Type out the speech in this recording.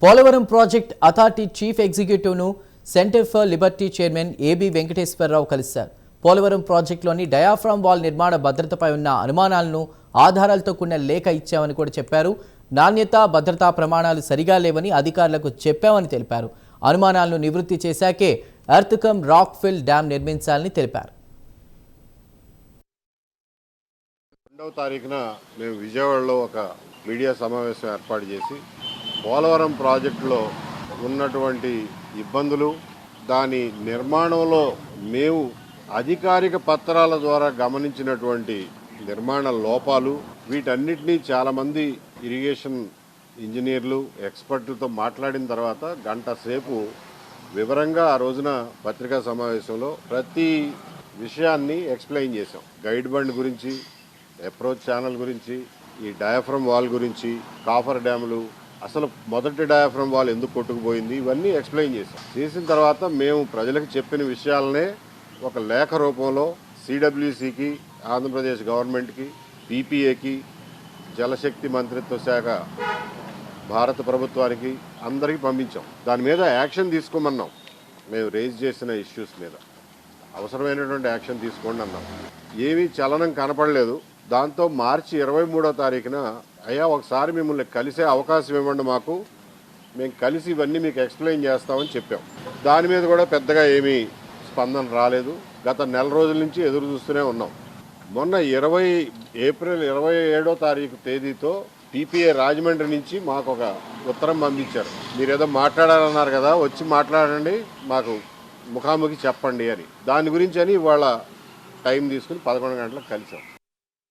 Polavaram project authority chief ఎగ్జిక్యూటివ్ను Centre for Liberty chairman AB Venkateswara Rao కలిశారు. Polavaram ప్రాజెక్టులోని diaphragm wall నిర్మాణ భద్రతపై ఉన్న అనుమానాలను ఆధారాలతో కూడిన లేఖ ఇచ్చామని కూడా చెప్పారు. నాణ్యత భద్రతా ప్రమాణాలు సరిగా లేవని అధికారులకు చెప్పామని తెలిపారు. అనుమానాలను నివృత్తి చేశాకే ఎర్త్కమ్ రాక్ ఫిల్ డ్యాం నిర్మించాలని తెలిపారు. 2వ తారీఖున మేము విజయవాడలో ఒక మీడియా సమావేశం ఏర్పాటు చేసి పోలవరం ప్రాజెక్టులో ఉన్నటువంటి ఇబ్బందులు, దాని నిర్మాణంలో మేము అధికారిక పత్రాల ద్వారా గమనించినటువంటి నిర్మాణ లోపాలు, వీటన్నిటినీ చాలామంది ఇరిగేషన్ ఇంజనీర్లు ఎక్స్పర్ట్లతో మాట్లాడిన తర్వాత గంట సేపు వివరంగా ఆ రోజున పత్రికా సమావేశంలో ప్రతి విషయాన్ని ఎక్స్ప్లెయిన్ చేసాం. గైడ్ బండ్ గురించి, అప్రోచ్ ఛానల్ గురించి, ఈ డయాఫ్రమ్ వాల్ గురించి, కాఫర్ డ్యాములు, అసలు మొదటి డయాఫ్రమ్ వాల్ ఎందుకు కొట్టుకుపోయింది, ఇవన్నీ ఎక్స్ప్లెయిన్ చేసిన తర్వాత మేము ప్రజలకు చెప్పిన విషయాలనే ఒక లేఖ రూపంలో సిడబ్ల్యూసికి, ఆంధ్రప్రదేశ్ గవర్నమెంట్కి, పీపీఏకి, జలశక్తి మంత్రిత్వ శాఖ, భారత ప్రభుత్వానికి అందరికీ పంపించాం. దాని మీద యాక్షన్ తీసుకోమన్నాం. మేము రేజ్ చేసిన ఇష్యూస్ మీద అవసరమైనటువంటి యాక్షన్ తీసుకోండి అన్నాం. ఏమీ చలనం కనపడలేదు. దాంతో మార్చి 23వ తారీఖున అయ్యా ఒకసారి మిమ్మల్ని కలిసే అవకాశం ఇవ్వండి, మాకు మేము కలిసి ఇవన్నీ మీకు ఎక్స్ప్లెయిన్ చేస్తామని చెప్పాం. దాని మీద కూడా పెద్దగా ఏమీ స్పందన రాలేదు. గత నెల రోజుల నుంచి ఎదురు చూస్తూనే ఉన్నాం. మొన్న ఏప్రిల్ 27వ తారీఖు తేదీతో పీపీఏ రాజమండ్రి నుంచి మాకు ఒక ఉత్తరం పంపించారు. మీరు ఏదో మాట్లాడాలన్నారు కదా, వచ్చి మాట్లాడండి, మాకు ముఖాముఖి చెప్పండి అని. దాని గురించి అని ఇవాళ టైం తీసుకుని 11 గంటలకు కలిసాం.